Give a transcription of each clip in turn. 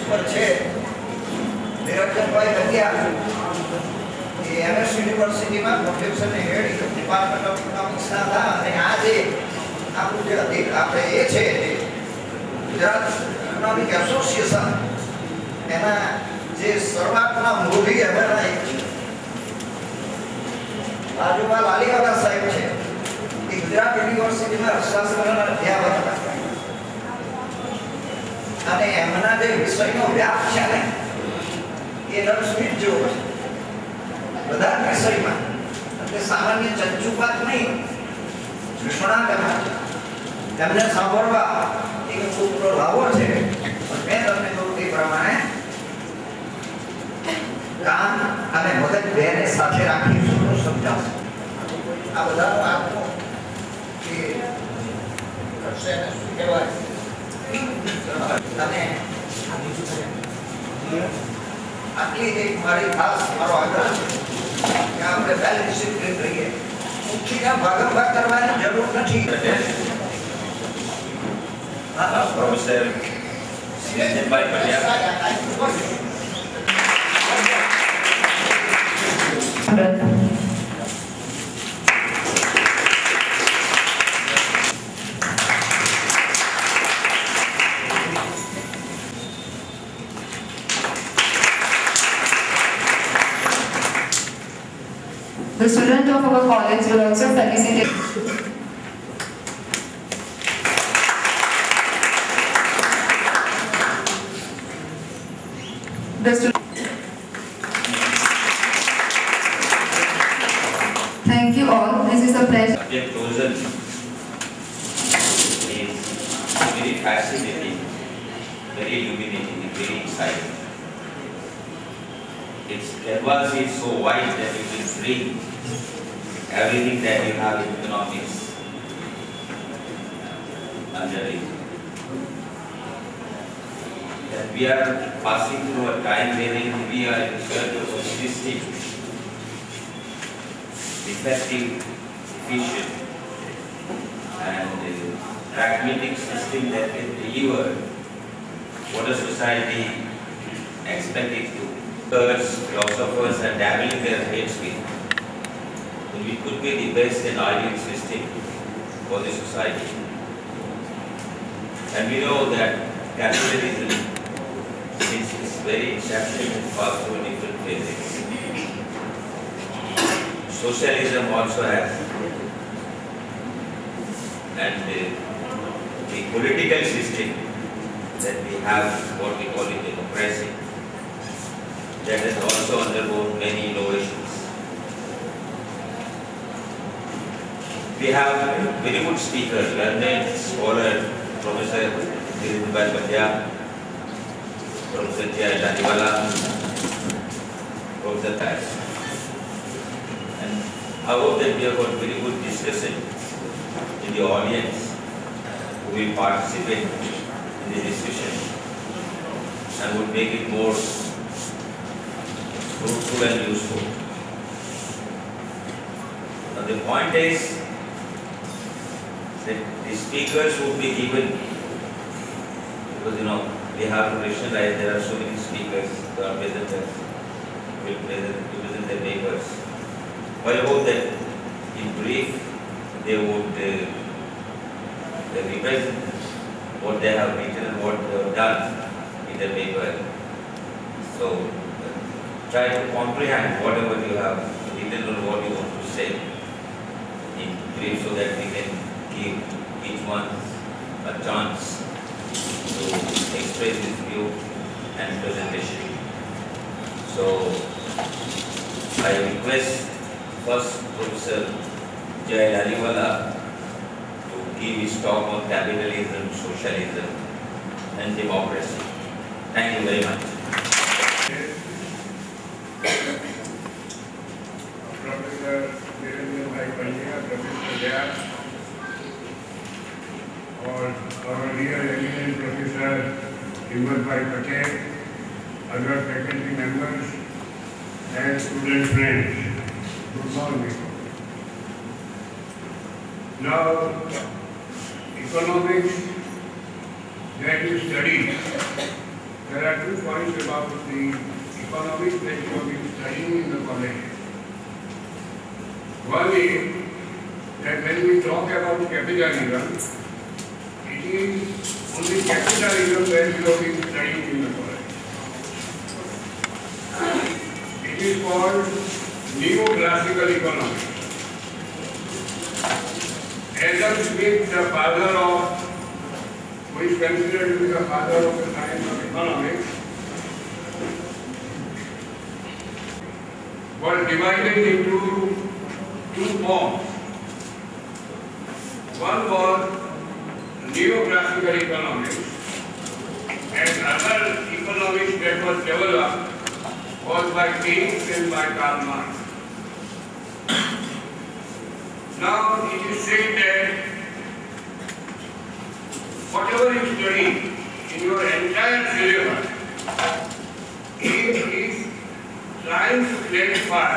ઉપર છે નિરંજનભાઈ ગંગિયા એ એમએસ યુનિવર્સિટીમાં professor head department of economics ના હતા અને આજે આપણું જે આપણે એ છે ગુજરાત ઇકોનોમિક એસોસિએશન એના જે શરૂઆતના મૂળભી એમએના એક છે બાજુમાં લાલીવાલા સાહેબ છે એ ગુજરાત યુનિવર્સિટીમાં અર્થશાસ્ત્રના અધ્યાપક હતા અને એમના જે વિષયનો વ્યાપ છે ને એ રસમીત જેવો છે બધા વિષયમાં એટલે સામાન્ય ચંચુપાત નહીં નિષ્ણાતમાં તેમને સાંભળવા એક ખૂબ લાવો છે મેં તમને કહ્યું તે પ્રમાણે કાન અને મગજ બેને સાથે રાખી શું સમજાવશે આ બધાનો આત્મો કે કરશે ને શું કહેવાય અને આટલી એક મારી ખાસ મારો આગ્રહ છે કે આપણે વેલ ડિસિપ્લિન રહીએ મુખ્ય ભાગમભાગ કરવાની જરૂર નથી professor Niranjanbhai Patel The student of our college will also felicitate. The student. Thank you all. This is a pleasure. Subject chosen is very fascinating, very illuminating, and very exciting. Its canvas is so wide that you can bring everything that you have in economics under it. That we are passing through a time wherein we are in search of a system, effective, efficient, and pragmatic system that can deliver what a society expects it to. Philosophers are dabbling their heads with. We could be the best and ideal system for the society. And we know that capitalism, since its very inception, has passed through different phases. Socialism also has. And the political system that we have, what we call it democracy, that has also undergone many innovations. We have very good speakers, learned scholar, Professor Niranjanbhai Patel, Professor Laliwala, Professor Patel. And I hope that we have got very good discussion in the audience who will participate in the discussion and would make it more fruitful and useful. Now the point is that the speakers would be given, because we have to rationalize there are so many speakers who are present and will present their papers. But I hope that in brief they would represent what they have written and what they have done in their paper. So try to comprehend whatever you have written or what you want to say in brief so that we can give each one a chance to express his view and presentation. So I request first Professor Laliwala to give his talk on capitalism, socialism and democracy. Thank you very much. Professor Niranjanbhai Patel, Professor Jaya, और our dear eminent Professor Niranjanbhai Patel, other faculty members and student friends. Good morning. Now, economics that you study there are 2 points about the economics that you have been studying in the college. One is that when we talk about capitalism, it is only capitalism that you have been studying in the college. It is called neoclassical economics. Adam Smith, the father of, who is considered to be the father of the science of economics, was divided into 2 forms. One was neoclassical economics, and other economics that was developed was by Keynes and by Karl Marx. Now it is said that whatever you study in your entire syllabus, it is trying to clarify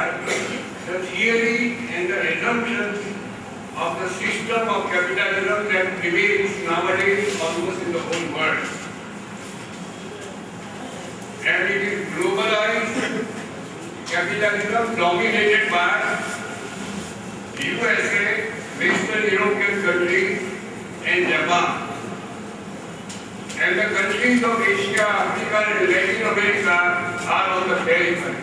the theory and the assumptions of the system of capitalism that prevails nowadays almost in the whole world. And it is globalized capitalism dominated by USA, Western European countries and Japan. And the countries of Asia, Africa and Latin America are on the periphery.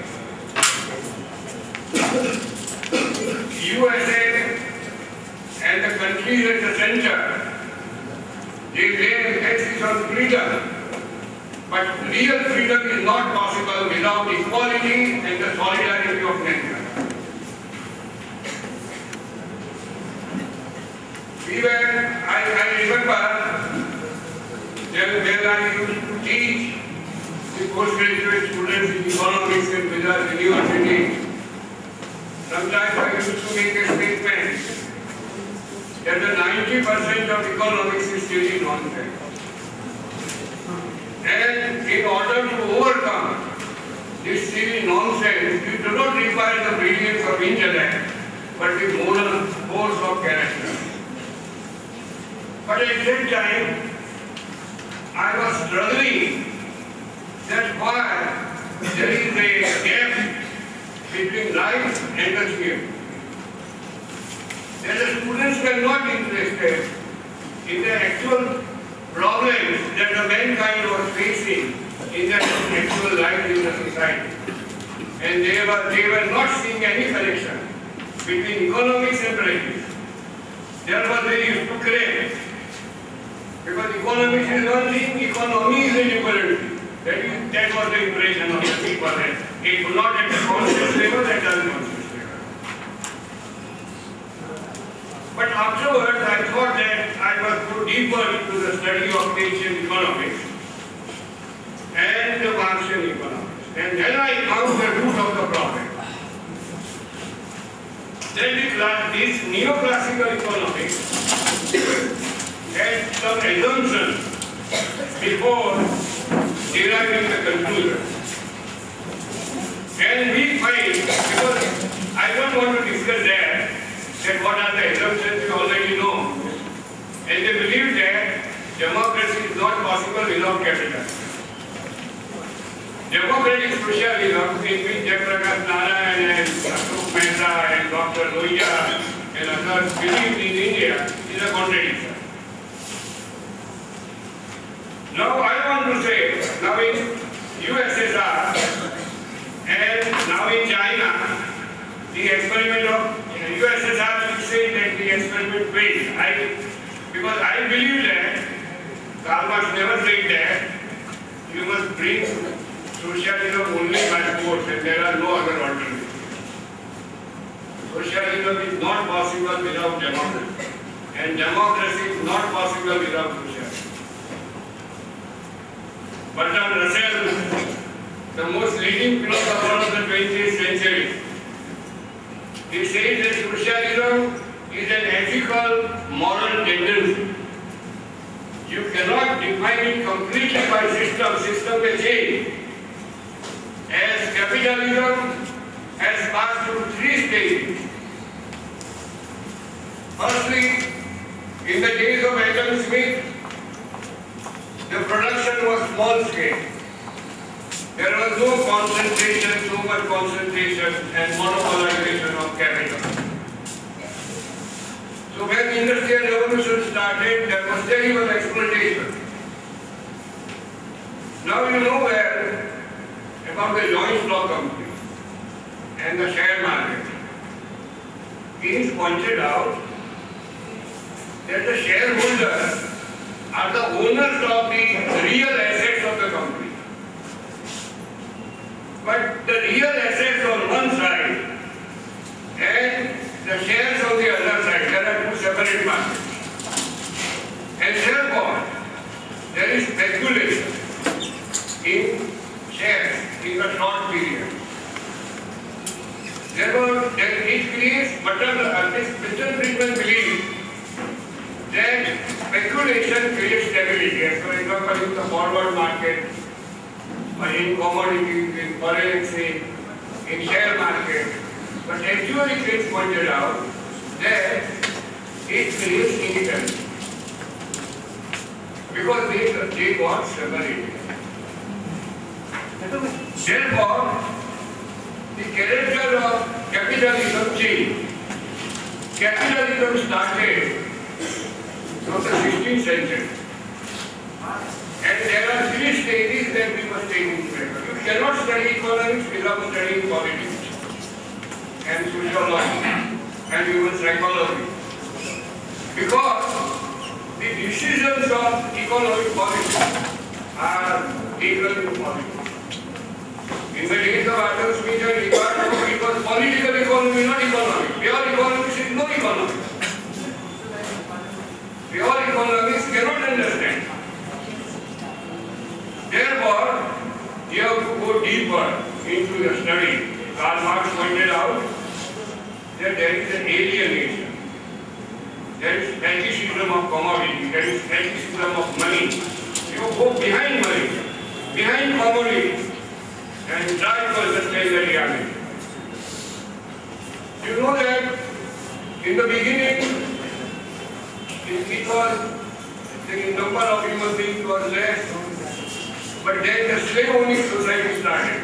USA and the countries at the center, they lay emphasis on freedom. But real freedom is not possible without equality and the solidarity of mankind. I remember when I used to teach the postgraduate students in economics in Gujarat University, sometimes I used to make a statement that the 90% of economics is silly nonsense. And in order to overcome this silly nonsense, you do not require the brilliance of intellect, but the moral force of character. But at that time, I was struggling that why there is a gap between life and the theory. That the students were not interested in the actual problems that the mankind was facing in their actual life in the society. And they were not seeing any connection between economics and practice. Therefore they used to claim, because economics is one thing, economy is an equivalent thing. That was the impression of the people. It was not at the conscious level, at the unconscious level. But afterwards, I thought that I must go deeper into the study of ancient economics and the Marxian economics. And then I found the root of the problem. Then this neoclassical economics had some assumptions before deriving the conclusion. And we find, because I don't want to discuss that what are the assumptions you already know. And they believe that democracy is not possible without capital. Democratic socialism, in which Jayaprakash Narayan and Ashok Mehta and Dr. Lohiya and others believed in India, is a contradiction. Now I want to say, now in USSR and now in China, the experiment of USSR will say that the experiment failed. Because I believe that Karl Marx never said that you must bring socialism only by force and there are no other alternatives. Socialism is not possible without democracy, and democracy is not possible without socialism. Bertrand Russell, the most leading philosopher of the 20th century, he says that socialism is an ethical, moral tendency. You cannot define it completely by system. System may change. As capitalism has passed through 3 stages. Firstly, in the days of Adam Smith, the production was small scale. There was no concentration, so much concentration and monopolization of capital. So when the Industrial Revolution started, there was terrible exploitation. Now you know well about the joint stock company and the share market. It is pointed out that the shareholders are the owners of the real assets of the company. But the real assets on one side and the shares on the other side, there are two separate markets. And therefore, there is speculation in shares in a short period. Therefore, it creates Mr. Friedman believes that speculation creates stability. For example, in the forward market, or in commodities, in foreign exchange, in share market. But actually it is pointed out that it creates inequality. Because they got separated. Therefore, the character of capitalism changed. Capitalism started from the 16th century. And there are three stages that we must take into account. You cannot study economics without studying politics and sociology and human psychology. Because the decisions of economic policy are taken in politics. In the days of Adam Smith and Ricardo, it was political economy, not economics. Pure economics is no economics. Pure economics cannot understand. Therefore, you have to go deeper into the study. Karl Marx pointed out that there is an alienation. There is fetishism of commodity, there is fetishism of money. You go behind money, behind commodity, and try to understand the reality. You know that in the beginning, it was, the number of human beings was less. But then the slave-owning society started.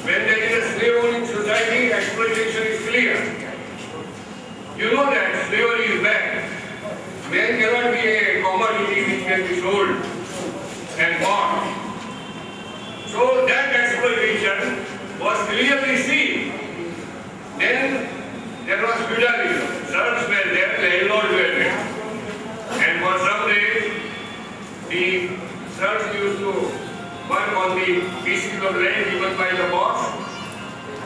When there is a slave-owning society, exploitation is clear. You know that slavery is bad. Man cannot be a commodity which can be sold and bought. So that exploitation was clearly seen. Then there was feudalism. Serfs were there, landlords were there. And for some days, the serfs used to work on the pieces of land given by the boss,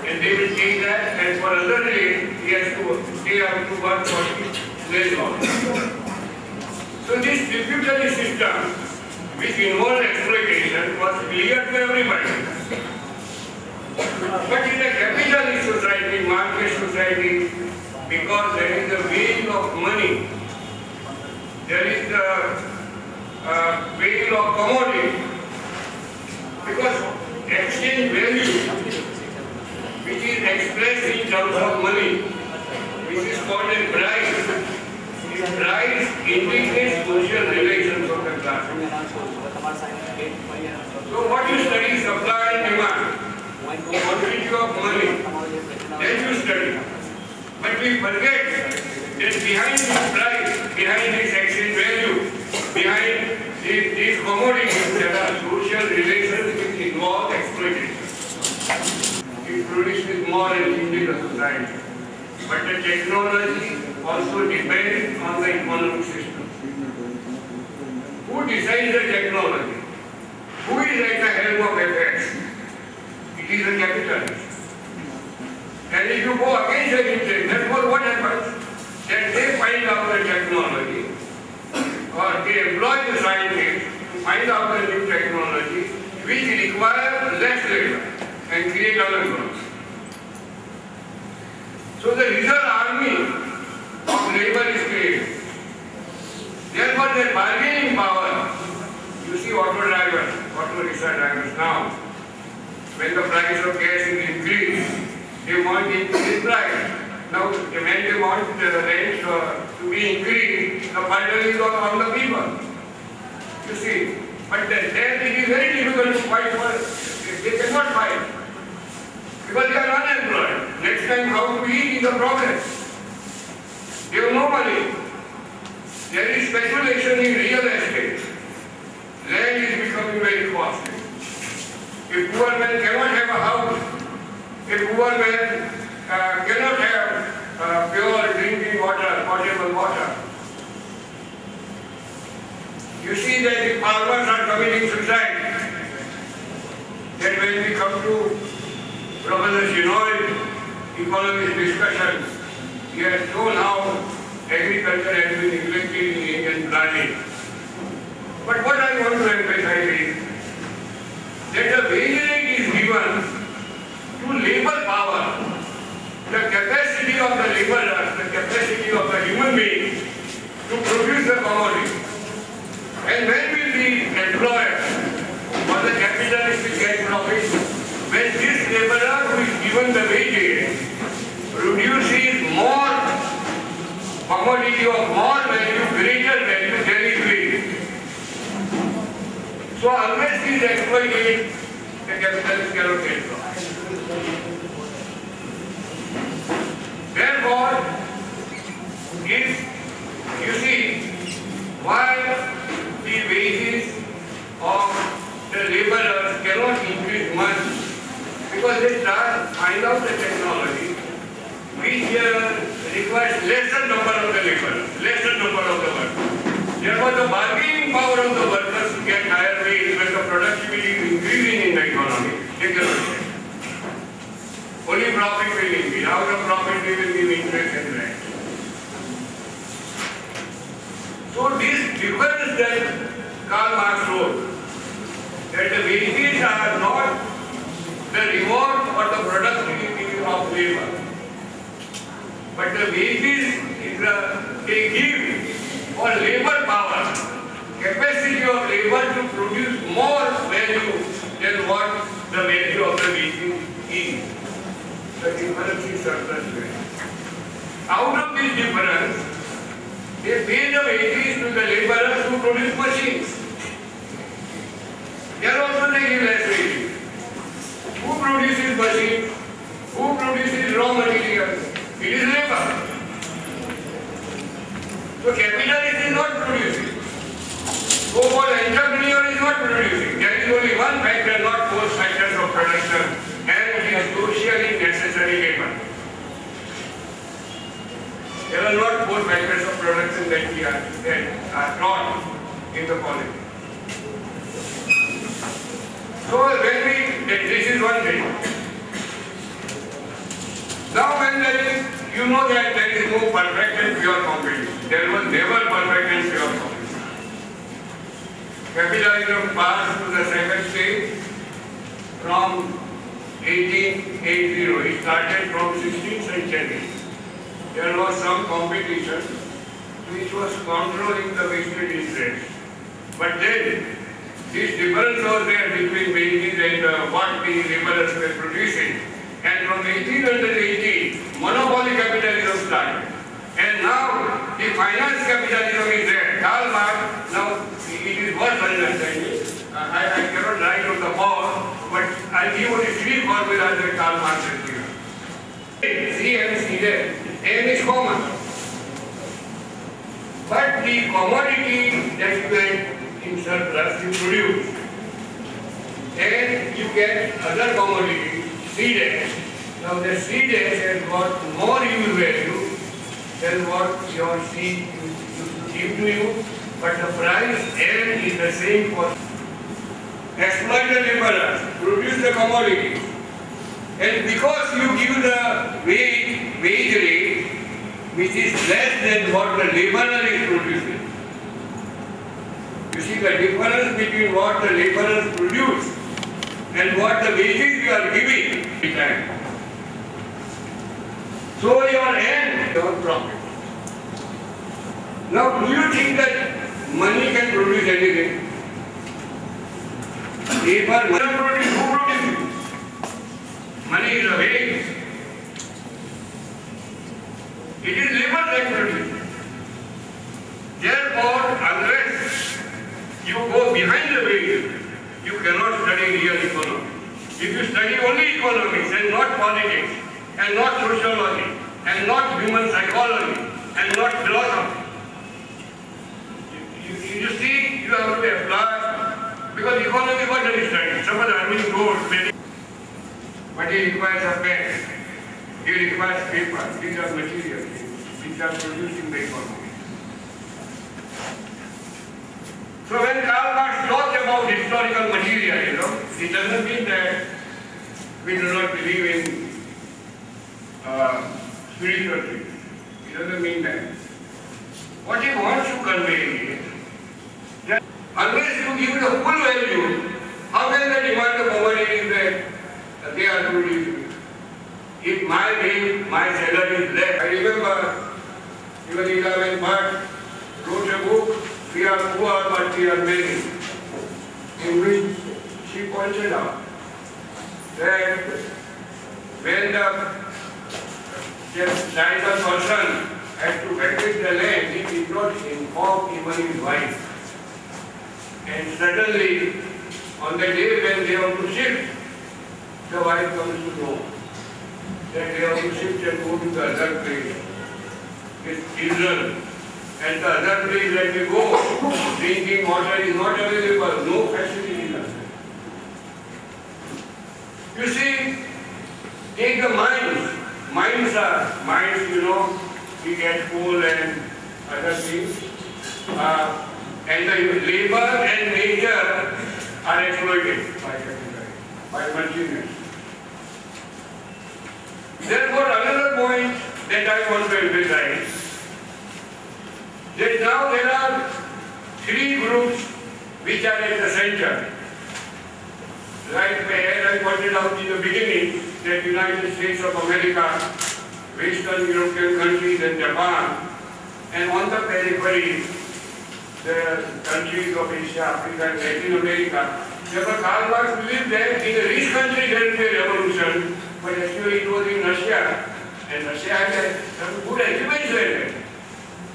and they will take that, and for other days he has to stay up to work for the landlord. So this tributary system, which involved exploitation, was clear to everybody. But in a capitalist society, market society, because there is a weight of money, there is the weight of commodity, because exchange value, which is expressed in terms of money, which is called a price, this price indicates social relations of the class. So what you study, supply and demand, quantity of money, then you study. But we forget that behind this price, behind this exchange value, behind these commodities, there are social relations which involve exploitation. It produces more and in the society. But the technology also depends on the economic system. Who decides the technology? Who is at the helm of affairs? It is a capitalist. And if you go against the interest, therefore what happens? That they find out the technology, or they employ the scientists to find out the new technology which require less labor and create unemployment. So the reserve army of labor is created. Therefore the bargaining power, you see auto drivers, auto rickshaw drivers now, when the price of gas is increased, they want increased price. Now, when they want the rent to be increased, the burden is on the people. You see, but then it is very difficult to fight for is the problem. They have no money. There is speculation in real estate. Land is becoming very costly. A poor man cannot have a house. A poor man cannot have pure drinking water, potable water. You see that the farmers are committing suicide. That when we come to Professor Shinoy's economic discussion, he has shown how agriculture has been neglected in Indian planning. But what I want to emphasize is that the wage rate is given to labor power, the capacity of the laborer, the capacity of the human being to produce the commodity. And when will the employer or the capitalist will get profit? When this laborer who is given the wages produces more commodity of more value, greater value, there is wage. So unless he is exploited, the capitalist cannot get profit. Therefore, if you see why the wages of the laborers cannot increase much, because they find out the technology which requires lesser number of the laborers, lesser number of the workers. Therefore, the bargaining power of the workers to get higher wage when the productivity is increasing in the economy, they cannot get. Only profit will increase. Out of profit they will give interest and rent. So this difference that Karl Marx wrote, that the wages are not the reward for the productivity of labor, but the wages is a gift for labor power, capacity of labor to produce more value than what the value of the wages is. The difference is surplus value. Out of this difference, they pay the wages to the laborers who produce machines. There also they give less wages. Who produces machines? Who produces raw materials? It is labor. So capitalist is not producing. So-called entrepreneur is not producing. There is only one factor, not four factors of production, and it is socially necessary labor. There are not four factors of production that are taught in the college. So this is one thing. Now when there is, you know that there is no perfect and pure competition. There was never perfect and pure competition. Capitalism passed to the second stage from 1880. It started from 16th century. There was some competition which was controlling the vested interest. But then this difference was there between wages and what the laborers were producing. And from 1880, monopoly capitalism started. And now the finance capitalism is there. Karl Marx, now it is worth understanding. I cannot write on the board, but I'll give only three formulas that Karl Marx has given. C and C there. M is common. But the commodity that you get in surplus, you produce. And you get other commodities, C dash. Now the C dash has got more use value than what your C give to you, but the price M is the same for exploit the laborers, produce the commodities. And because you give the wage rate which is less than what the laborer is producing. You see the difference between what the laborers produce and what the wages you are giving. So your end, your profit. Now do you think that money can produce anything? Labor, money produce, who produces? Money is a wage. It is labor that produces. Therefore, unless you go behind the wage, you cannot study real economics. If you study only economics and not politics and not sociology, and not human psychology and not philosophy. You see, you have to apply, because economy what does it study? Suppose I mean gold, but he requires a pen, he requires paper, these are materials which are produced in the economy. So when Karl Marx talked about historical material, it doesn't mean that we do not believe in spiritual things. It doesn't mean that. What he wants to convey is that unless you give it a full value, how can they demand the commodities that they are producing? If my salary is less, I remember even Elizabeth Bhatt wrote a book, "We are poor but we are many," in which she pointed out that when the tribal person had to vacate the land, he did not inform even his wife. And suddenly, on the day when they have to shift, the wife comes to know that they have to shift and go to the other place. His children, and the other place that they go, drinking water is not available, no facility is available. You see, take the mines. Mines, we get coal and other things. And the labor and nature are exploited by machinery. Therefore, another point that I want to emphasize, that now there are three groups which are at the center. Like as I pointed out in the beginning, that United States of America, Western European countries and Japan, and on the periphery, the countries of Asia, Africa and Latin America. Therefore, Karl Marx believed that in a rich country there will be a revolution, but actually it was in Russia, and Russia had some good achievements there.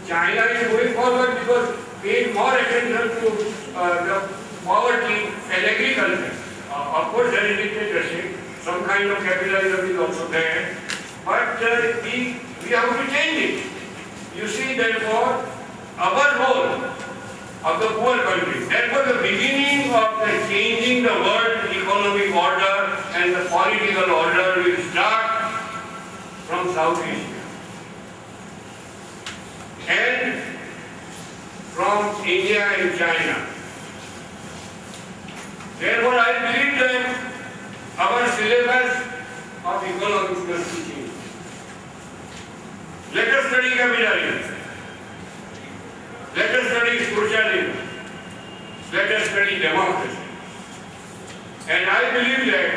China is going forward because paying more attention to the poverty and agriculture. Of course, there is dictatorship, some kind of capitalism is also there, but we have to change it. You see, therefore, our role of the poor countries, therefore the beginning of the changing the world economic order and the political order will start from South Asia and from India and China. Therefore, I believe that our syllabus of economics must be changed. Let us study capitalism. Let us study socialism. Let us study democracy. And I believe that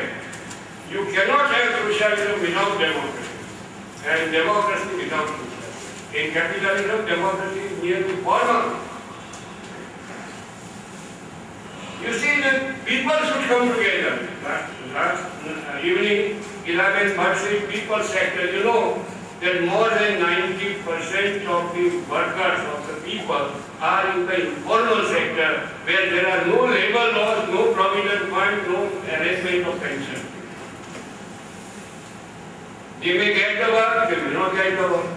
you cannot have socialism without democracy, and democracy without socialism. In capitalism, democracy is nearly formal. You see, the people should come together. Last evening, 11th March, people sector, you know that more than 90% of the workers, of the people, are in the informal sector where there are no labor laws, no provident fund, no arrangement of pension. They may get the work, they may not get the work.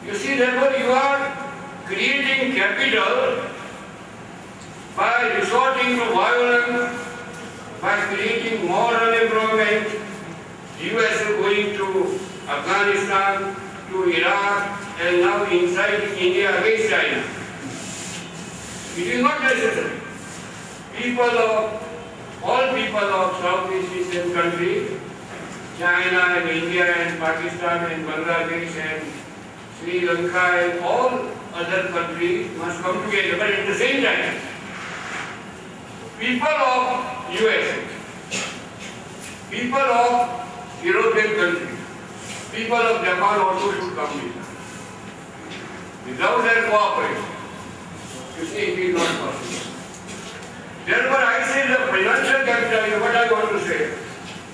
You see, therefore, you are creating capital by resorting to violence, by creating more unemployment. US is going to Afghanistan, to Iraq, and now inside India against China. It is not necessary. All people of Southeast Asian countries, China and India and Pakistan and Bangladesh and Sri Lanka and all other countries must come together. But at the same time, people of US, people of European countries, people of Japan also should come with us. Without their cooperation, you see, it is not possible. Therefore, I say the financial capital, what I want to say,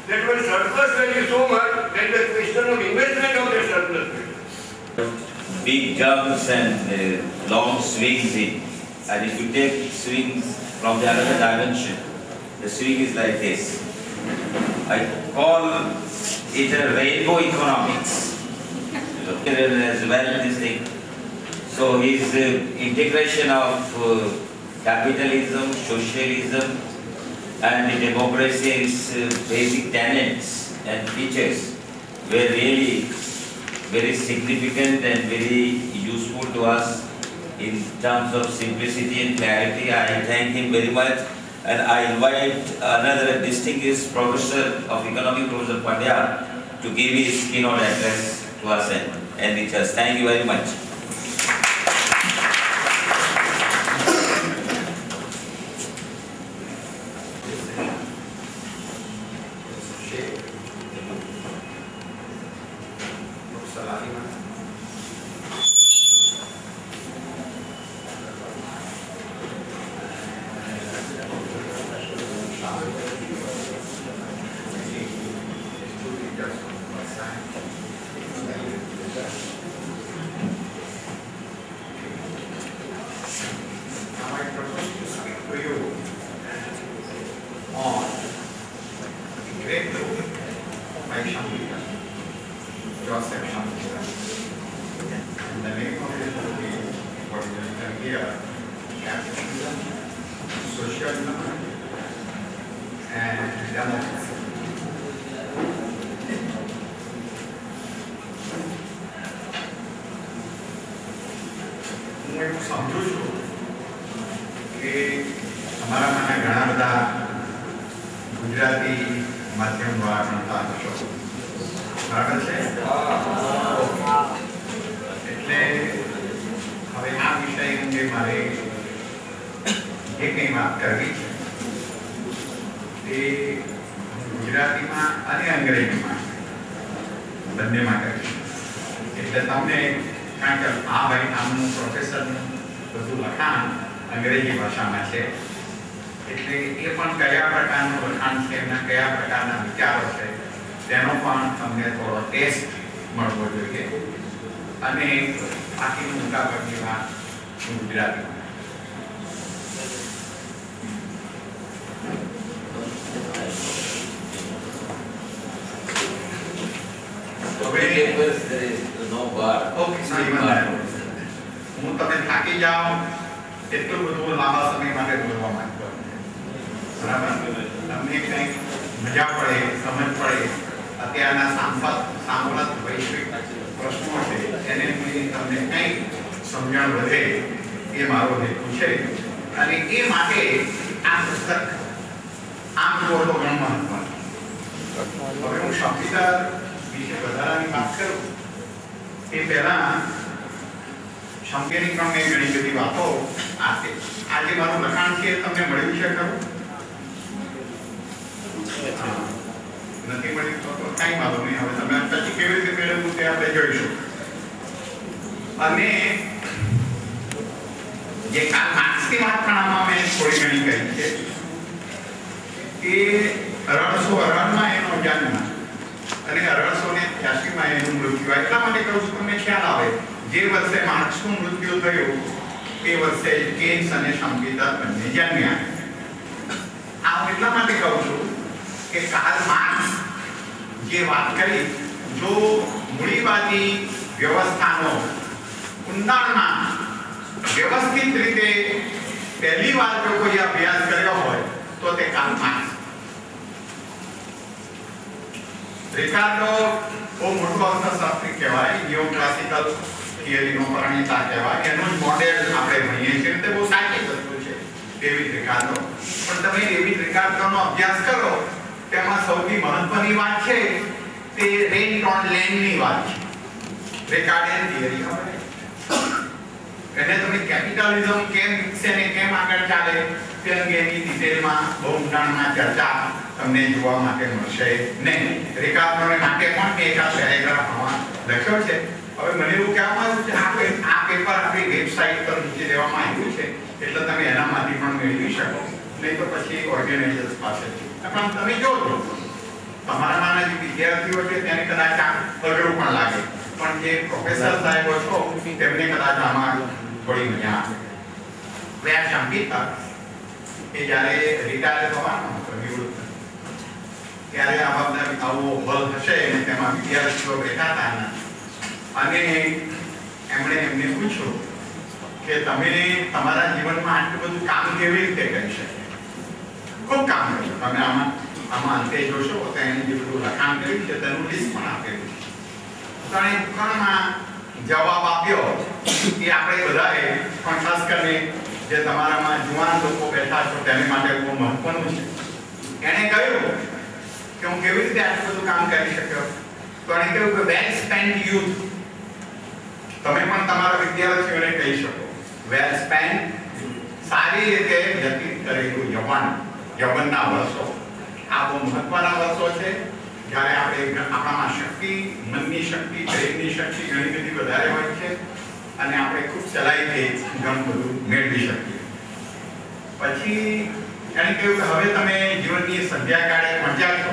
that when surplus value is so much, then the question of investment of the surplus value. Big jumps and long swings in. And if you take swings from the other dimension, the swing is like this. I call it's a rainbow economics. As well, this thing. So his integration of capitalism, socialism, and democracy's basic tenets and features were really very significant and very useful to us in terms of simplicity and clarity. I thank him very much, and I invite another distinguished professor of economics, Professor Patel, to give his keynote address to us and enrich us. Thank you very much. ત્યારે આ બધા આવો hall હશે અને તેમાં વિદ્યાર્થીઓ બેઠા હતા અને એમણે એમને પૂછ્યું કે તમે તમારા જીવનમાં આટલું બધું કામ કેવી રીતે કરી શકે? ખૂબ કામ કર્યું તમે. આમાં અંતે જોશો તો એને જે બધું લખાણ કર્યું છે તેનું લિસ્ટ પણ આપેલું છે. ત્રણમાં જવાબ આપ્યો કે આપણે બધાએ, પણ ખાસ કરીને જે તમારામાં જુવાન લોકો બેઠા છો તેની માટે બહુ મહત્વનું છે. એણે કહ્યું કે હું કેવી રીતે આટલું બધું કામ કરી શક્યો? તો એણે કહ્યું કે વેલ સ્પેન્ટ યુથ. તમે પણ તમારા વિદ્યાર્થીઓને કહી શકો વેલ સ્પેન્ટ, સારી રીતે વ્યતીત કરેલું યૌવનના વર્ષો. આ બહુ મહત્વના વર્ષો છે જ્યારે આપણે આપણામાં શક્તિ, મનની શક્તિ, શરીરની શક્તિ ઘણી બધી વધારે હોય છે અને આપણે ખૂબ સહેલાઈથી ઘણું બધું મેળવી શકીએ. પછી એણે કહ્યું કે હવે તમે જીવનની સંધ્યાકાળે પહોંચ્યા છો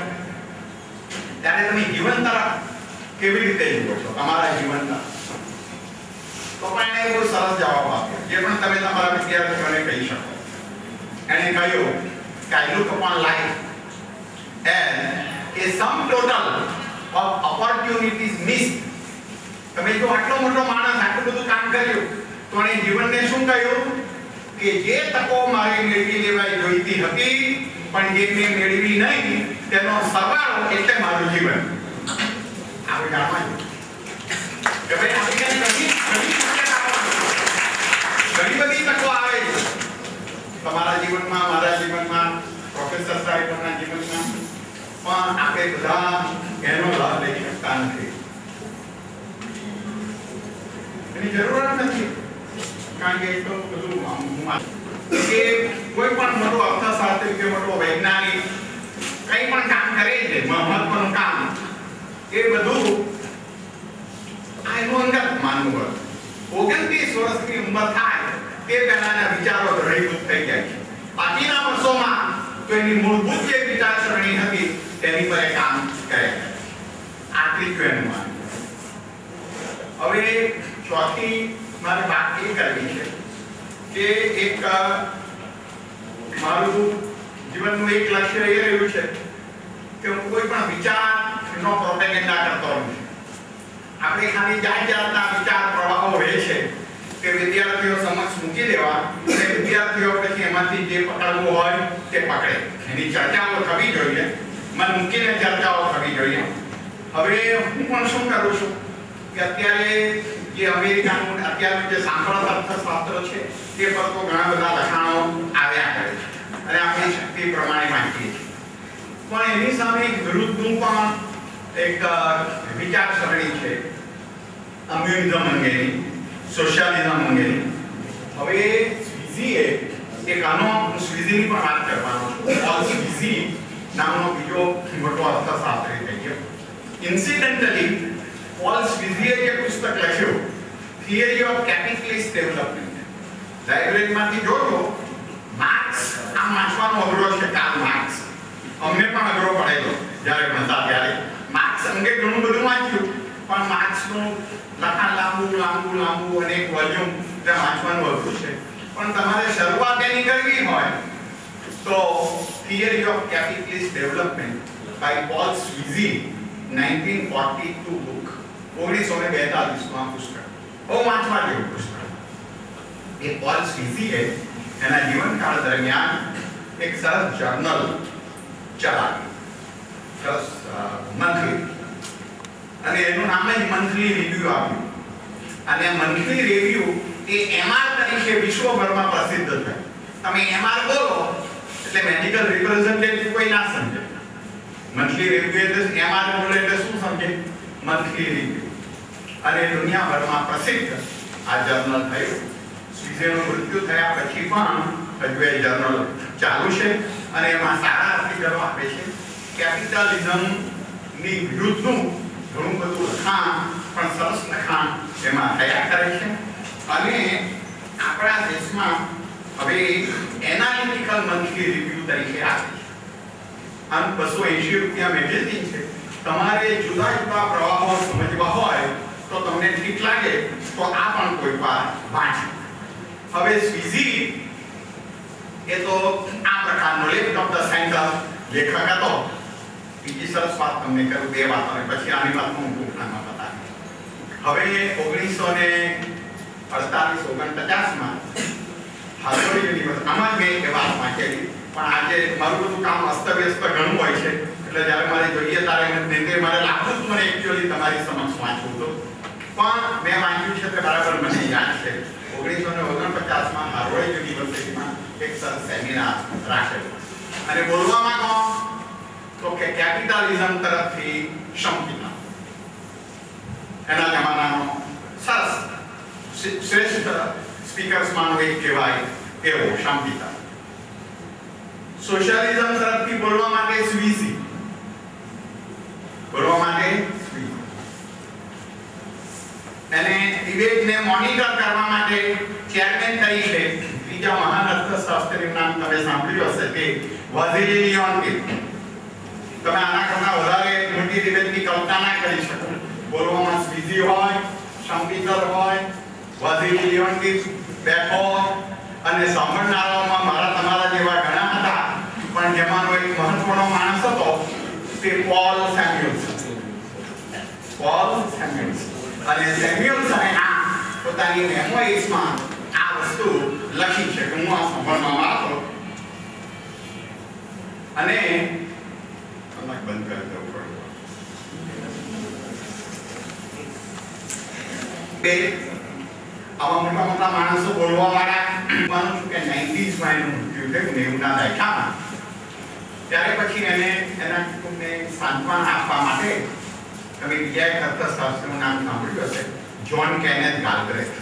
ત્યારે તમે જીવન તરફ કેવી રીતે જુઓ છો, તમારા જીવન તરફ? તો પણ એણે બહુ સરસ જવાબ આપ્યો જે પણ તમે તમારા વિદ્યાર્થીઓને કહી શકો. એણે કહ્યું કે I look upon life as a sum total of opportunities missed. તમે જો આટલો મોટો માણસ આટલું બધું કામ કર્યું તો એણે જીવનને શું કહ્યું કે જે તકો મારે મેળવી લેવાય જોઈતી હતી પણ જે મેં મેળવી નહીં તેનો સરવાળો એટલે મારું જીવન. આપણે જાણવાનું કે ભાઈ આપણે ઘણી બધી તકો આવે છે તમારા જીવનમાં, મારા જીવનમાં, પ્રોફેસર સાહેબના જીવનમાં, પણ આપણે બધા એનો લાભ લઈ શકતા નથી. એની જરૂરત નથી કારણ કે એટલું બધું કે કોઈ પણ મોટો અર્થશાસ્ત્રી કે મોટો વૈજ્ઞાનિક કંઈ પણ કામ કરે છે, મહત્વનું કામ, એ બધું આ એનું અંગત માનવું હોય. 29 વર્ષની ઉંમર થાય તે પહેલાના વિચારો દ્રઢીભૂત થઈ જાય છે. બાકીના વર્ષોમાં તો એની મૂળભૂત જે વિચારસરણી હતી તેની પર કામ કરે. આ ત્રીજું એનું માનવું. હવે ચોથી મારે વાત એ કરવી છે કે એક મારું જીવનનું એક લક્ષ્ય એ રહ્યું છે કે હું કોઈ પણ વિચારનો પ્રોપેગેન્ડા કરતો નથી. આપણે ખાલી જાતના વિચાર પ્રવાહો હોય છે તે વિદ્યાર્થીઓ સમક્ષ મૂકી દેવા અને વિદ્યાર્થીઓ પછી એમાંથી જે પકડવું હોય તે પકડે. એની ચર્ચાઓ થવી જોઈએ, મન મૂકીને ચર્ચાઓ થવી જોઈએ. હવે હું પણ શું કરું છું કે અત્યારે જે અમેરિકાનું અત્યારનું જે સાંપ્રત અર્થશાસ્ત્ર છે તે પર તો ઘણા બધા લખાણો આવ્યા કરે છે અને આપણી શક્તિ પ્રમાણે વાંચીએ છીએ. પણ એની સામે એક વિરુદ્ધનું પણ એક વિચારસરણી છે કમ્યુનિઝમ અંગેની, સોશિયાલિઝમ અંગેની. હવે સ્વીઝીએ એક આનો સ્વીઝીની પણ વાત કરવાનો છું. પોલ સ્વીઝી નામનો બીજો મોટો અર્થશાસ્ત્રી થઈ ગયો. ઇન્સિડેન્ટલી પોલ સ્વીઝીએ જે પુસ્તક લખ્યું થિયરી ઓફ કેપિટલિસ્ટ ડેવલપમેન્ટ, લાઇબ્રેરીમાંથી જોજો. માર્ક્સ આમ વાંચવાનો અઘરો છે. કાર્લ માર્ક્સ અમને પણ અઘરો પડેલો જ્યારે ભણતા ત્યારે. માર્ક્સ અંગે ઘણું બધું વાંચ્યું પણ માર્ક્સનું લખાણ લાંબુ અને એક વોલ્યુમ વાંચવાનું અઘરું છે. પણ તમારે શરૂઆત એની કરવી હોય તો theory of capitalist development by Paul Sweezy 1942 book, 1942માં પુસ્તક, બહુ વાંચવા જેવું પુસ્તક. એ પોલ સ્વીઝીએ એના જીવનકાળ દરમિયાન એક સરસ જર્નલ ચલાવી, સરસ મંથલી, અને એનું નામ જ મંથલી રિવ્યુ આપ્યું. અને મંથલી રિવ્યુ એ એમઆર તરીકે વિશ્વભરમાં પ્રસિદ્ધ થયું. તમે એમઆર બોલો એટલે મેડિકલ રિપ્રેઝેન્ટેટિવ કોઈ ના સમજે. મંથલી રિવ્યુ એટલે એમઆર બોલે એટલે શું સમજે? Monthly review. અને દુનિયાભરમાં પ્રસિદ્ધ આ જર્નલ થયું. સ્વીઝીનું મૃત્યુ થયા પછી પણ હજુ એ જર્નલ ચાલુ છે અને એમાં સારા આર્ટિકલો આપે છે. કેપિટલિઝમની વિરુદ્ધનું ઘણું બધું લખાણ, પણ સરસ લખાણ એમાં થયા કરે છે. અને આપણા દેશમાં હવે એનાલિટિકલ મંથલી રિવ્યુ તરીકે આવે છે. આમ 280 રૂપિયા મેગેઝિન છે. તમારે જુદા જુદા પ્રવાહો સમજવા હોય તો તમને ઠીક લાગે તો આ પણ કોઈ વાર વાંચો. હવે સ્વીઝી એ તો આ પ્રકારનો લેફ્ટ ઓફ ધ સેન્ટર લેખક હતો. બીજી સરસ વાત તમને કરું, બે વાતો, અને પછી આની વાત હું ટૂંકમાં બતાવીશ. હવે 1948-49 માં હાર્વર્ડ યુનિવર્સિટી, આમાં જ મેં એ વાત વાંચેલી, પણ આજે મારું બધું કામ અસ્તવ્યસ્ત ઘણું હોય છે, એટલે જ્યારે મારે જોઈએ ત્યારે મારે લાગતું મને એકચ્યુઅલી તમારી સમક્ષ વાંચવું હતું, પણ મેં વાંચ્યું છે તે બરાબર મને યાદ છે. 1949 માં હાર્વર્ડ યુનિવર્સિટીમાં એક સરસ સેમિનાર રાખેલો, અને બોલવામાં કોણ? તો કે કેપિટલિઝમ તરફથી શંકિતા, એના જમાનાનો સરસ શ્રેષ્ઠ સ્પીકર્સમાંનો એક કહેવાય એવો શંકિતા. સોશિયલિઝમ તરફથી બોલવા માટે સ્વીઝી, બોલવા માટે સ્વીઝી, અને ડિબેટને મોનિટર કરવા માટે ચેરમેન તરીકે બીજા મહાન અર્થશાસ્ત્રીનું નામ તમે સાંભળ્યું હશે કે વાઝિલી લિયોન્ટિફ. તમે આના કરતા વધારે મોટી ડિબેટની કલ્પના ના કરી શકો. બોલવામાં સ્વીઝી હોય, શંકિતર હોય, વાઝિલી લિયોન્ટિફ બેઠો, અને સાંભળનારાઓમાં મારા તમારા જેવા ઘણા હતા, પણ જેમાંનો એક મહત્વનો માણસ હતો તે પોલ સેમ્યુઅલ્સ. અને સેમ્યુઅલ્સને પોતાની મેમોરીઝમાં આ વસ્તુ લખી છે કે હું આ સાંભળવામાં આવતો, અને બંધ કરી દઉં આવા મોટા માણસો બોલવા વાળા, માનું છું કે 90s માં એનું મૃત્યુ થયું, 90 ના દાયકામાં. ત્યારે પછી એને એના કુટુંબને સાંત્વના આપવા માટે તમે બીજા એક અર્થશાસ્ત્રીનું નામ સાંભળ્યું હશે, જ્હોન કેનેથ ગાલ્બ્રેથ.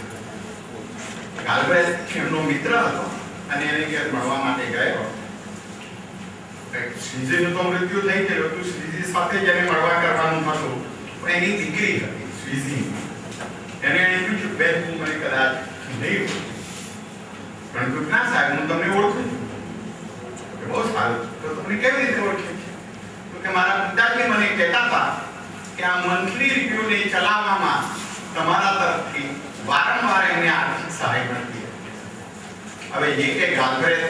ગાલ્બ્રેથ એમનો મિત્ર હતો, અને એને ઘેર મળવા માટે ગયો. સ્વીઝીનું તો મૃત્યુ થઈ ગયું હતું, સ્વીઝી સાથે જેને મળવા કરવાનું હતું, પણ એની દીકરી હતી સ્વીઝી. એને પૂછ્યું, બેન હું મને કદાચ નહીં પરંતુ ના સાહેબ હું તમને ઓળખું છું. બહુ સારું, તો તમને કેવી રીતે ઓળખે છે? તો કે મારા પિતાજી મને કહેતા હતા કે આ મંથલી રિવ્યુને ચલાવવામાં તમારા તરફથી વારંવાર એમને આર્થિક સહાય મળતી. હવે જે કે ગાલ્બ્રેથ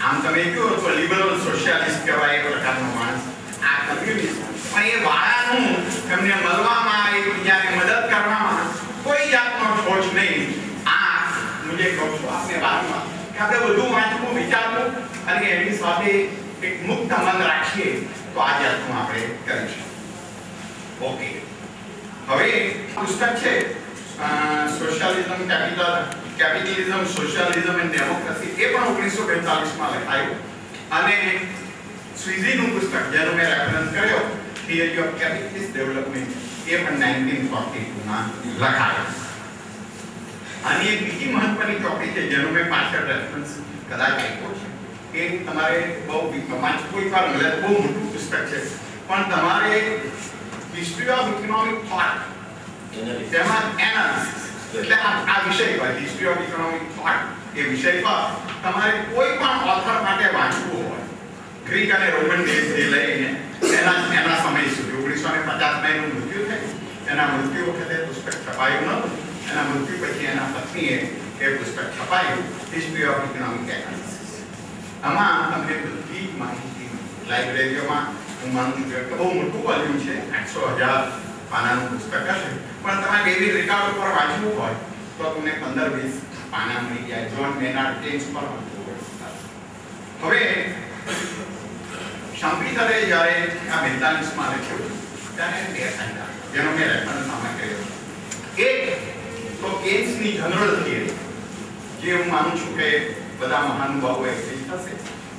આમ તમે કહો તો લિબરલ સોશિયાલિસ્ટ કહેવાય એ પ્રકારનો માણસ, આ કમ્યુનિસ્ટ, પણ એ વાળાનું એમને મળવામાં, એકબીજાને મદદ કરવામાં કોઈ જાતનો ખોજ નહીં. આ હું જે કહું છું આપને વારંવાર કે આપણે બધું વાંચવું, વિચારવું, અને એની સાથે એક મુક્ત મન રાખીએ તો આ જાતનું આપણે કરીશું. ઓકે, હવે પુસ્તક છે સોશિયલિઝમ, કેપિટલિઝમ, સોશિયલિઝમ એન્ડ ડેમોક્રેસી, એ પણ 1942 માં લખાયું. અને સ્વીઝીનું પુસ્તક જેનો મેં રેફરન્સ કર્યો, થિયરી ઓફ કેપિટલિસ્ટ ડેવલપમેન્ટ, એ પણ 1942 માં લખાયું. આની એક બીજી મહત્વની ચોપડી છે જેનો મેં પાછળ રેફરન્સ કદાચ આપ્યો છે, એ તમારે બહુ કોઈ વાર મળે, બહુ મોટું પુસ્તક છે, પણ તમારે હિસ્ટ્રી ઓફ ઇકોનોમિક થોટ, તેમાં એનાલિસિસ, એટલે આ વિષય પર હિસ્ટ્રી ઓફ ઇકોનોમિક થોટ, એ વિષય પર તમારે કોઈ પણ ઓથર માટે વાંચવું હોય, ગ્રીક અને રોમન ડેઝથી લઈને એના સમય સુધી, 1950 માં એનું મૃત્યુ થયું. એના મૃત્યુ વખતે પુસ્તક છપાયું નહોતું, એના મૃત્યુ પછી એના પત્નીએ એ પુસ્તક છપાયું, હિસ્ટ્રી ઓફ ઇકોનોમિક એનાલિસિસ. આમાં તમને બધી માહિતી લાઇબ્રેરીઓમાં, હું માનું છું કે બહુ મોટું વોલ્યુમ છે, 800,000 પાનાનું પુસ્તક હશે, પણ તમારે ડેવિડ રિકાર્ડ ઉપર વાંચવું હોય તો તમને 15-20 પાના મળી જાય. જ્હોન મેનાર્ડ કેન્સ પર વાંચવું હોય. હવે શંકિતરે જ્યારે આ 42 માં લખ્યું ત્યારે બે ફાયદા જેનો મેં રેફરન્સ આમાં કર્યો. એક તો કેન્સની જનરલ થિયરી, જે હું માનું છું કે બધા મહાનુભાવો એગ્રી થશે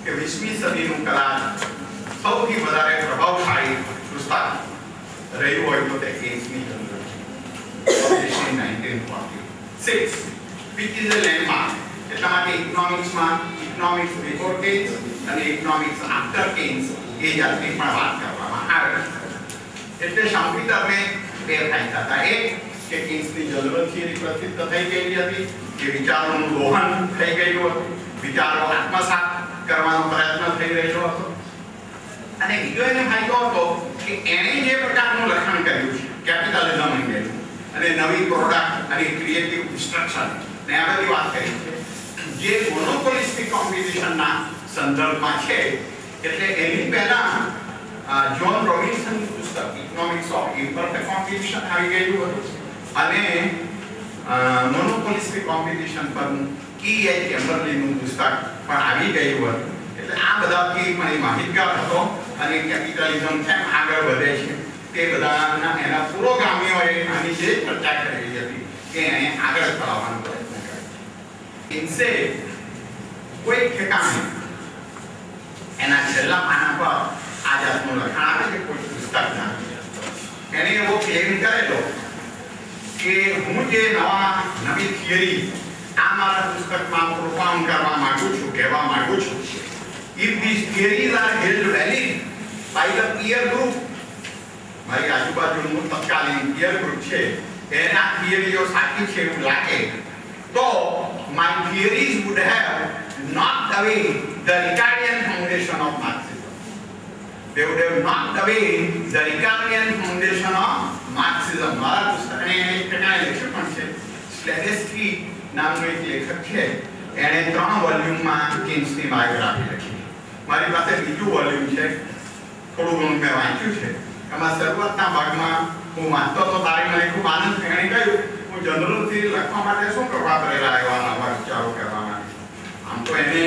કે 20મી સદીનું કદાચ સૌથી વધારે પ્રભાવશાળી પુસ્તક રહ્યું હોય તો તે કેન્સની general theory, 1946, which is a landmark. એટલા માટે ઇકોનોમિક્સમાં ઇકોનોમિક્સ બિફોર કેન્સ અને ઇકોનોમિક્સ આફ્ટર કેન્સ એ જાતની પણ વાત કરવામાં આવે છે. એટલે શંકિતરને બે ફાયદા હતા. એક કે કેન્સની જનરલ થિયરી પ્રસિદ્ધ થઈ ગયેલી હતી, કે વિચારોનું દોહન થઈ ગયું હતું, વિચારો આત્મસાત કરવાનો પ્રયત્ન થઈ રહ્યો હતો. અને બીજો એને ફાયદો હતો કે એણે જે પ્રકારનું લખાણ કર્યું છે કેપિટલિઝમ અંગેનું, અને નવી પ્રોડક્ટ અને ક્રિએટિવ ડિસ્ટ્રક્શન ને આ બધી વાત કરી છે, જે મોનોપોલિસ્ટિક કોમ્પિટિશનના સંદર્ભમાં છે. એટલે એની પહેલા જ્હોન કોમ્પિટિશન આવી ગયું હતું અને મોનોપોલિસ્ટિક કોમ્પિટિશન પરનું કી એચ એમ્બરલીનું પુસ્તક પણ આવી ગયું હતું. એટલે આ બધાથી પણ એ માહિતગાર હતો અને કેપિટલિઝમ કેમ આગળ વધે છે તે બધાના એના પુરોગામીઓએ આની જે ચર્ચા કરેલી હતી કે એને આગળ ચલાવવાનો પ્રયત્ન કર્યો. ઇનસે કોઈ ઠેકાણે એના છેલ્લા પાના પર આ જાતનું લખાણ આવે છે કોઈ પુસ્તક ના એને એવો ક્લેમ કરેલો કે હું જે નવી થિયરી આ મારા પુસ્તકમાં પ્રોપાઉન્ડ કરવા માંગુ છું, કહેવા માંગુ છું, if these theories are held valid by the peer group, મારી આજુબાજુનું તત્કાલીન peer group છે એના થિયરીઓ સાચી છે એવું લાગે તો my theories would have knocked away the Ricardian foundation of Marxism. They would have knocked away the Ricardian foundation of Marxism. મારા પુસ્તકને એક પ્રકારે લખ્યું પણ છે. સ્લેડેસ્કી નામનો એક લેખક છે, એણે 3 વોલ્યુમમાં કિન્સની બાયોગ્રાફી લખી. મારી પાસે બીજું વોલ્યુમ છે, થોડું ઘણું મેં વાંચ્યું છે. એમાં શરૂઆતના ભાગમાં હું વાંચતો તો તારે મને ખૂબ આનંદ થયો. એણે કહ્યું હું જનરલથી લખવા માટે શું કરવા પ્રેરાય એવા નવા વિચારો કરવા માટે. આમ તો એને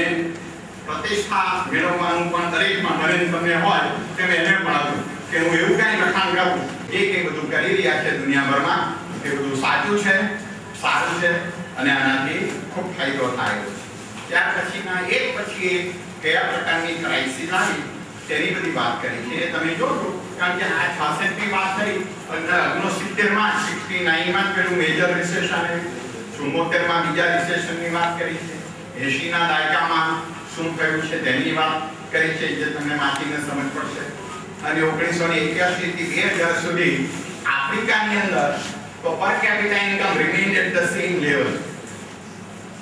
પ્રતિષ્ઠા મેળવવાનું પણ દરેકમાં મને તમને હોય તેમ એને પણ હતું કે હું એવું કાંઈ લખાણ કરું જે કંઈ બધું કરી રહ્યા છે દુનિયાભરમાં એ બધું સાચું છે, સારું છે અને આનાથી ખૂબ ફાયદો થાય. ત્યાર પછીના એક પછી એક કયા પ્રકારની ક્રાઇસિસ આવી તેની બધી વાત કરી છે એ તમે જોજો. કારણ કે આ 66ની વાત થઈ, 69માં 69માં પેલું મેજર રિસેશન આવ્યું, 74માં બીજા રિસેશનની વાત કરી છે, 80ના દાયકામાં શું થયું છે તેની વાત કરી છે જે તમને વાંચીને સમજ પડશે. અને 1981 થી 2000 સુધી આફ્રિકાની અંદર તો per capita income remained at the same level.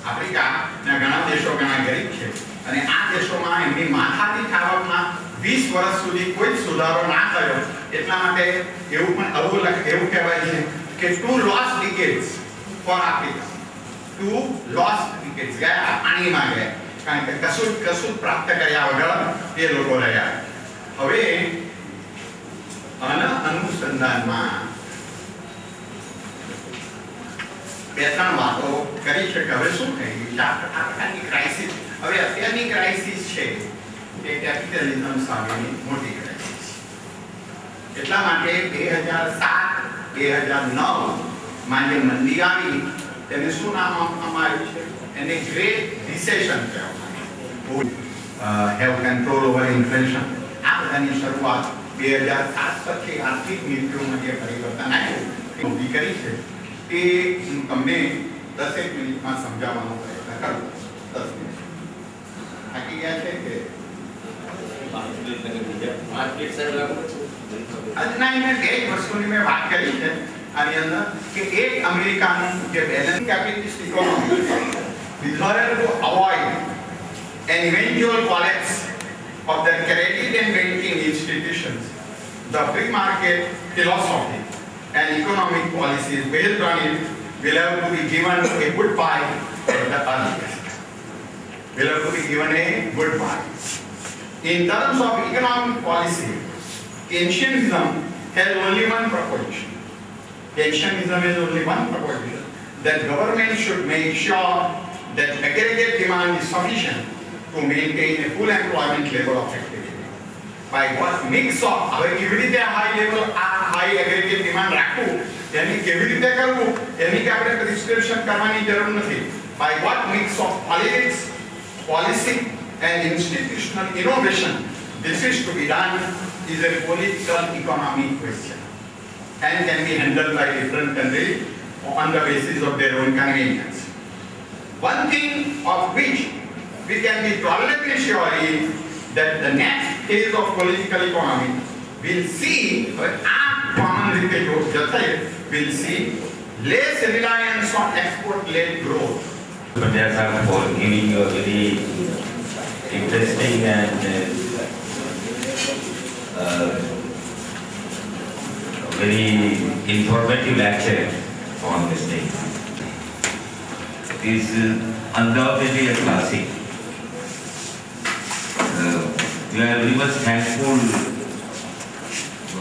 આફ્રિકાના ઘણા દેશો ઘણા ગરીબ છે અને આ દેશોમાં એમની માથાદીઠ આવકમાં 20 વર્ષ સુધી કોઈ સુધારો ના થયો. એટલા માટે એવું પણ એવું કહેવાય છે કે 2 lost decades for Africa. 2 lost decades ગયા પાણીમાં ગયા, કારણ કે કશું પ્રાપ્ત કર્યા વગર એ લોકો રહ્યા. હવે અનુસંધાનમાં 2-3 વાતો કરી છે કે હવે શું થઈ ગયું છે આ પ્રકારની ક્રાઇસિસ. હવે અત્યારની ક્રાઇસિસ છે કે કેપિટલિઝમ સામેની મોટી ક્રાઇસિસ. એટલા માટે 2007-2009માં જે મંદી આવી તેને શું નામ આપવામાં આવ્યું છે? એને ગ્રેટ રિસેશન કહેવામાં. Have control over inflation. આ બધાની શરૂઆત 2007 પછી આર્થિક નીતિઓમાં જે પરિવર્તન આવ્યું એ ઊભી કરી છે તે હું તમને 10 મિનિટમાં સમજાવવાનો પ્રયત્ન કરું. 10 મિનિટ થાકી ગયા છે કે આજના એને 2 વસ્તુની મેં વાત કરી છે આની અંદર કે એક અમેરિકાનું જે balance capitalist economy in order to avoid an eventual collapse of the credit and banking institutions, the free market philosophy and economic policies based on it will have to be given a goodbye at the earliest. Will have to be given a goodbye. In terms of economic policy, Keynesianism has only one proposition. Keynesianism has only one proposition, that government should make sure that aggregate demand is sufficient to maintain a full employment level of activity. By what mix of હવે કેવી રીતે high level આ high aggregate demand રાખવું એની કેવી રીતે કરવું એની કે આપણે પ્રિસ્ક્રિપ્શન કરવાની જરૂર નથી. By what mix of politics, policy and institutional innovation this is to be done is a political economic question and can be handled by different countries on the basis of their own convenience. One thing of which we can be tolerably sure is that the next phase of political economy will see, common will see less reliance on export-led growth. Patel for giving you a very interesting and very informative lecture on this thing. It is undoubtedly a classic. We are very much thankful to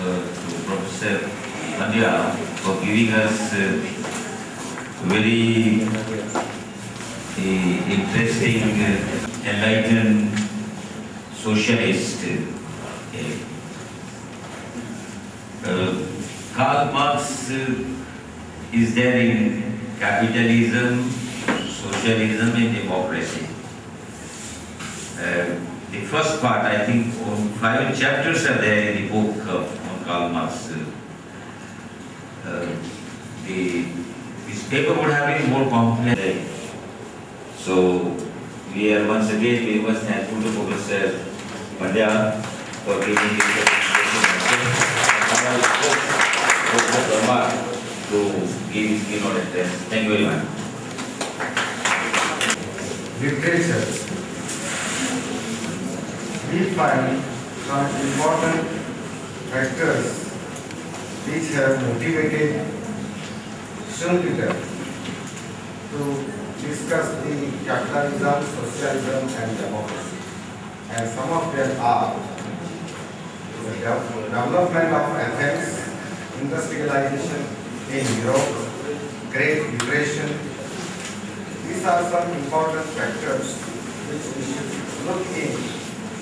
Professor Pandya giving us very interesting, enlightened socialist. Karl Marx is there in capitalism, socialism and democracy. The first part, I think, 5 chapters are there in the book on Karl Marx. This paper would have been more complex. So, we are once again very much thankful to Professor Pandya for giving this presentation. To give his keynote address. Thank you very much. Literature. We find some important factors which have motivated Schumpeter to discuss the capitalism, socialism and democracy. And some of them are the development of Athens, industrialization in Europe, Great Depression. These are some important factors which we should look in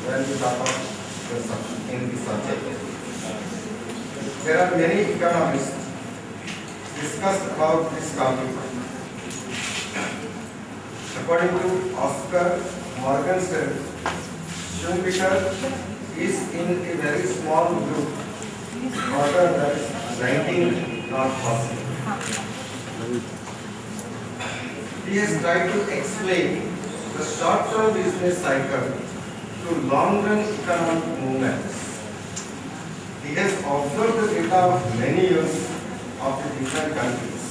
when we talk about the subject. There are many economists discussed about this topic. According to Oscar Morgenstern, Schumpeter is in a very small group, shorter than 19 not possible. He has tried to explain the short-term business cycle to long-run economic movements. He has observed the data of many years of the different countries,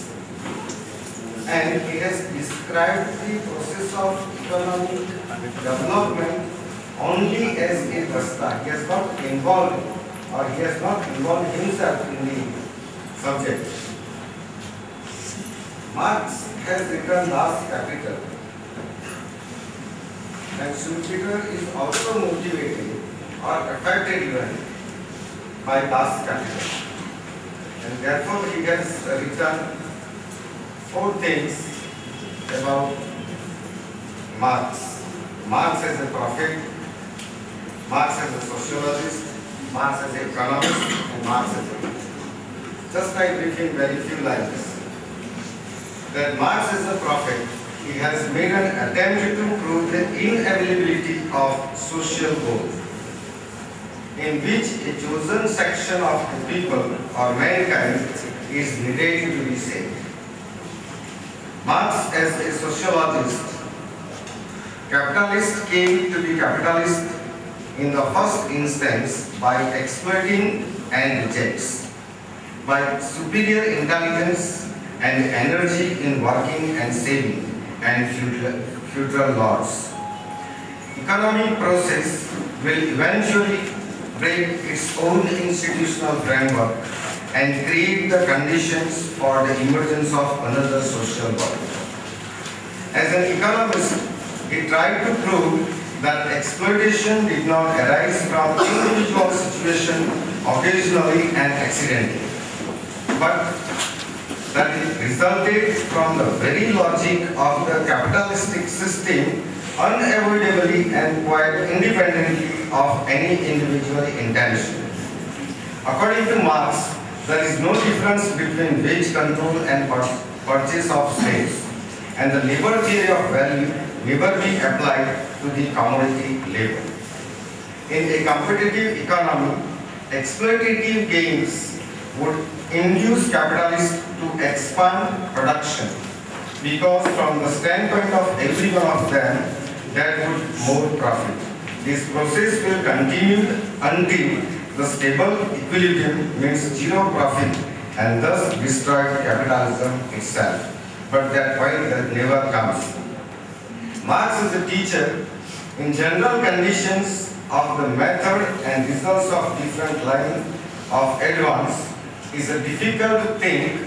and he has described the process of economic development only as a vasta. He has not involved, or he has not involved himself in the subject. Marx has written Das Kapital, and Schumpeter is also motivated or affected even by Das Kapital, and therefore he has written 4 things about Marx. Marx as a prophet, Marx as a sociologist, Marx as an economist, and Marx as a... Just I brief in very few lines. That Marx is a prophet. He has made an attempt to prove the inevitability of social goals, in which a chosen section of the people or mankind is needed to be saved. Marx as a sociologist, capitalist came to be capitalist in the first instance by exploiting and rejects, by superior intelligence and energy in working and saving and feudal lords. Economic process will eventually break its own institutional framework and create the conditions for the emergence of another social world. As an economist, he tried to prove that exploitation did not arise from individual situation occasionally and accidentally, but that it resulted from the very logic of the capitalistic system unavoidably and quite independently of any individual intention. According to Marx, there is no difference between wage control and purchase of slaves, and the labor theory of value never be applied to the commodity labor. In a competitive economy, exploitative gains would induce capitalists to expand production, because from the standpoint of every one of them, that would more profit. This process will continue until the stable equilibrium means zero profit and thus destroy capitalism itself. But that point that never comes. Marx is a teacher in general conditions of the method and results of different lines of advance is a difficult thing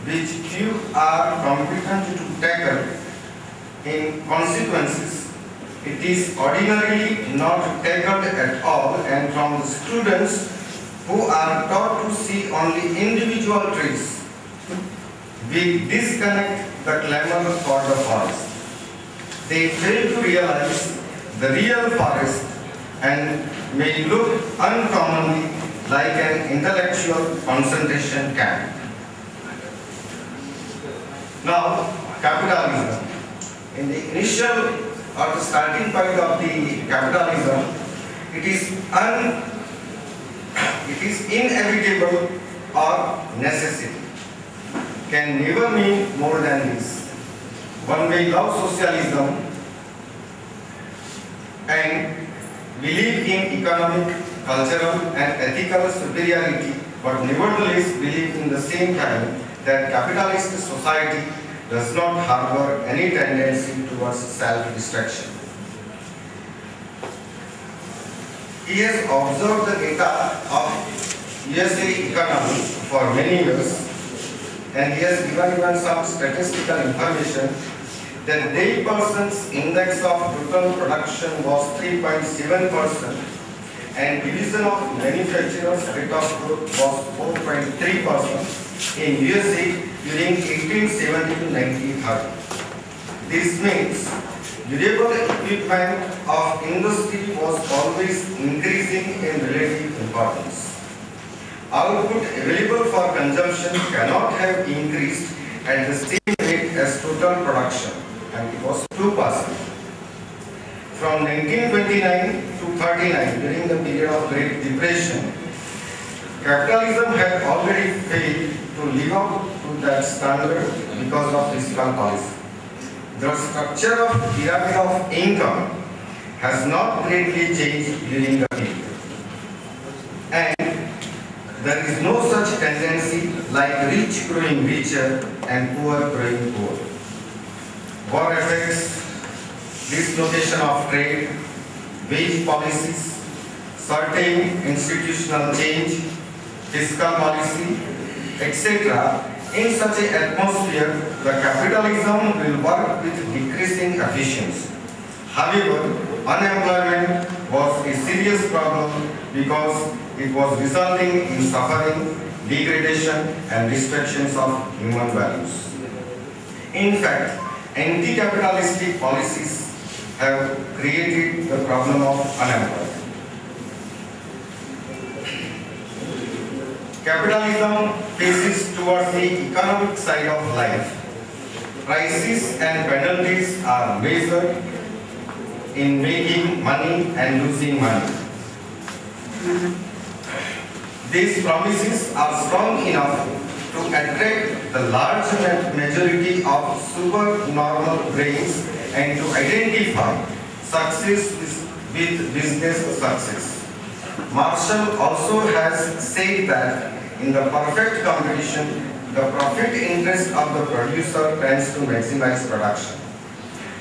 which few are competent to tackle. In consequences, it is ordinarily not tackled at all, and from the students who are taught to see only individual traits we disconnect the clamor for the forest. They fail to realize the real forest and may look uncommonly like an intellectual concentration camp. Now, capitalism. In the initial or the starting point of the capitalism, it is inevitable or necessity. Can never mean more than this. One may love socialism and believe in economic, cultural and ethical superiority, but nevertheless believe in the same time that capitalist society does not harbor any tendency towards self-destruction. He has observed the data of USA economy for many years, and he has given even some statistical information that day person's index of total production was 3.7% and division of manufacturers rate of growth was 4.3% in USA during 1870 to 1930. This means durable equipment of industry was always increasing in relative importance. Output available for consumption cannot have increased at the same rate as total production, and it was 2%. From 1929 to 39, during the period of Great Depression, capitalism had already failed to live up to that standard because of fiscal policy. The structure of pyramid of income has not greatly changed during the period, and there is no such tendency like rich growing richer and poor growing poor. War effects, dislocation of trade, wage policies, certain institutional change, fiscal policy, etc. In such an atmosphere, the capitalism will work with decreasing efficiency. However, unemployment was a serious problem because it was resulting in suffering, degradation, and destructions of human values. In fact, anti-capitalistic policies have created the problem of unemployment. Capitalism faces towards the economic side of life. Prices and penalties are measured in making money and losing money. These promises are strong enough to attract the large majority of supernormal brains and to identify success with business success. Marshall also has said that in the perfect competition, the profit interest of the producer tends to maximize production.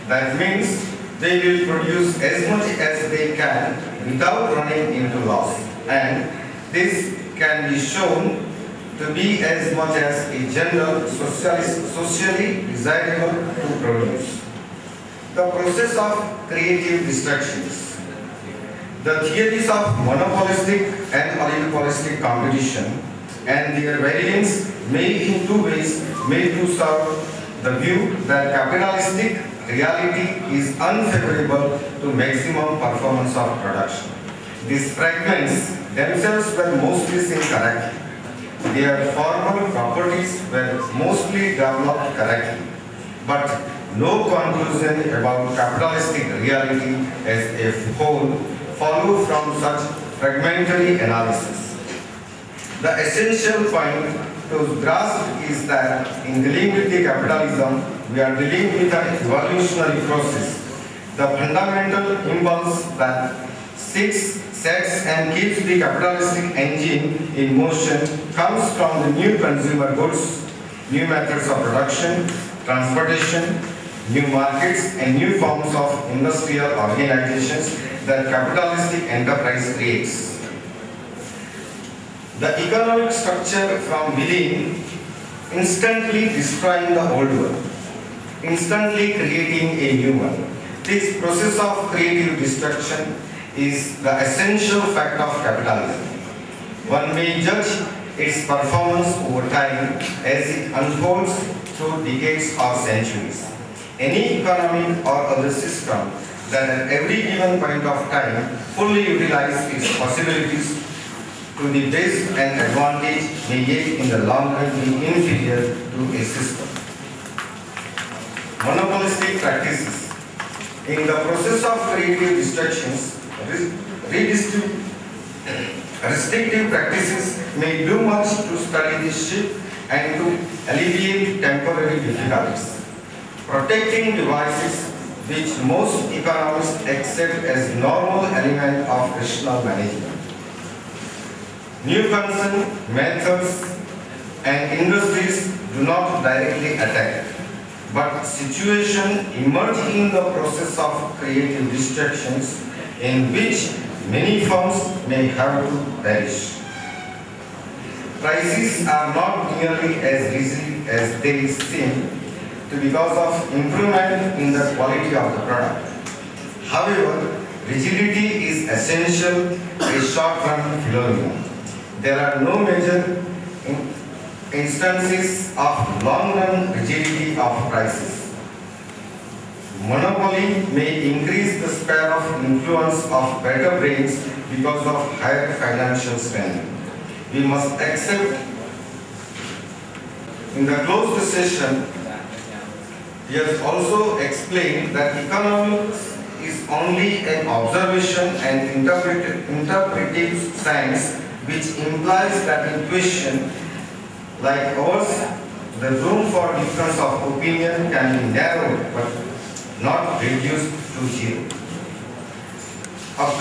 That means they will produce as much as they can without running into loss, and this can be shown to be as much as a general socially desirable to produce. The process of creative destructions. The theories of monopolistic and oligopolistic competition and their variants may in two ways made to serve the view that capitalistic reality is unfavorable to maximum performance of production. These fragments themselves were mostly seen correctly. Their formal properties were mostly developed correctly, but no conclusion about capitalistic reality as a whole follow from such fragmentary analysis. The essential point to grasp is that in dealing with the capitalism, we are dealing with an evolutionary process. The fundamental impulse that sets and keeps the capitalistic engine in motion comes from the new consumer goods, new methods of production, transportation, new markets, and new forms of industrial organizations that capitalistic enterprise creates. The economic structure from within instantly destroying the old one, instantly creating a new one. This process of creative destruction is the essential fact of capitalism. One may judge its performance over time as it unfolds through decades or centuries. Any economic or other system that at every given point of time fully utilizes its possibilities to the best and advantage may yet in the long run be inferior to a system. Monopolistic practices. In the process of creative destructions, restrictive practices may do much to study this shift and to alleviate temporary difficulties. Protecting devices which most economists accept as normal element of rational management. New concern, methods and industries do not directly attack, but situations emerge in the process of creative destructions in which many firms may have to perish. Prices are not nearly as easy as they seem because of improvement in the quality of the product. However, rigidity is essential a short-run phenomenon. There are no major instances of long-run rigidity of prices. Monopoly may increase the sphere of influence of better brains because of higher financial spending. We must accept in the closed session. He has also explained that economics is only an observation and interpretive science which implies that in question like ours, the room for difference of opinion can be narrowed but not reduced to zero. Up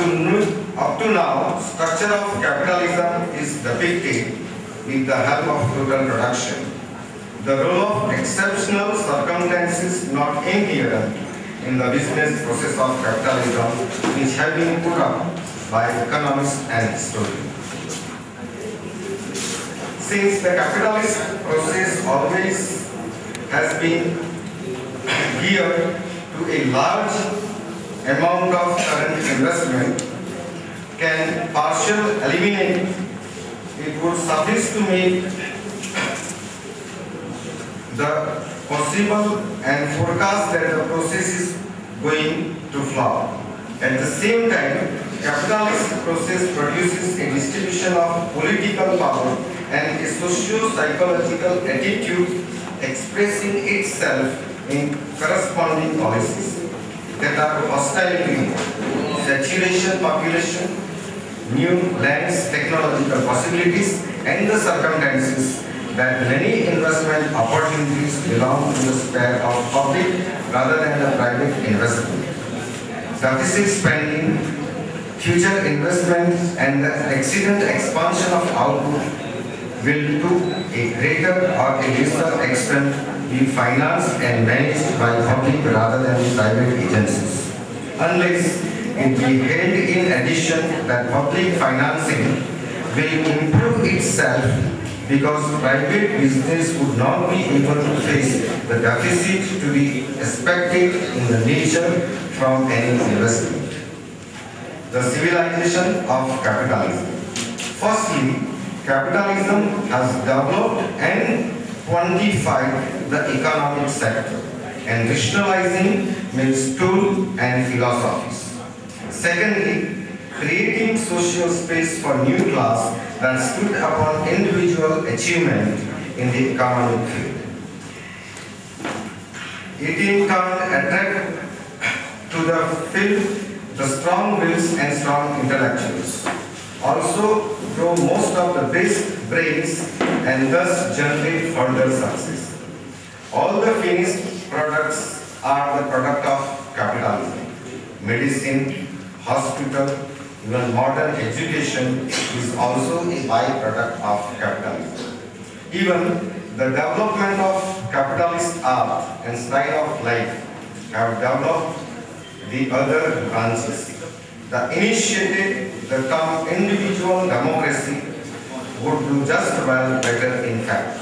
to now, structure of capitalism is depicted with the help of total production. The role of exceptional circumstances not inherent in the business process of capitalism is have been put up by economists and historians. Since the capitalist process always has been geared to a large amount of current investment, can partially eliminate, it would suffice to make the possible and forecast that the process is going to flop. At the same time, capitalist process produces a distribution of political power and a socio-psychological attitude expressing itself in corresponding policies that are hostile to saturation population, new lands, technological possibilities, and the circumstances that many investment opportunities belong to the sphere of public rather than the private investment. Deficit spending, future investments, and the accident expansion of output will to a greater or a lesser extent be financed and managed by public rather than private agencies. Unless it be held in addition that public financing will improve itself because private business would not be able to face the deficit to be expected in the nature from any investment. The civilization of capitalism. Firstly, capitalism has developed and quantified the economic sector, and rationalizing means tool and philosophies. Secondly, creating social space for new class that stood upon individual achievement in the economic field. It in turn attracted to the field the strong wills and strong intellectuals. Also grow most of the best brains and thus generate further success. All the finished products are the product of capitalism. Medicine, hospital, even modern education is also a byproduct of capitalism. Even the development of capitalist art and style of life have developed the other branches. The initiated the term individual democracy would do just well better in fact.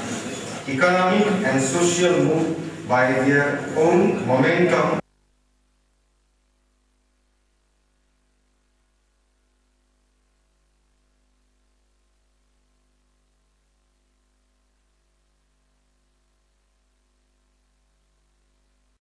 Economic and social move by their own momentum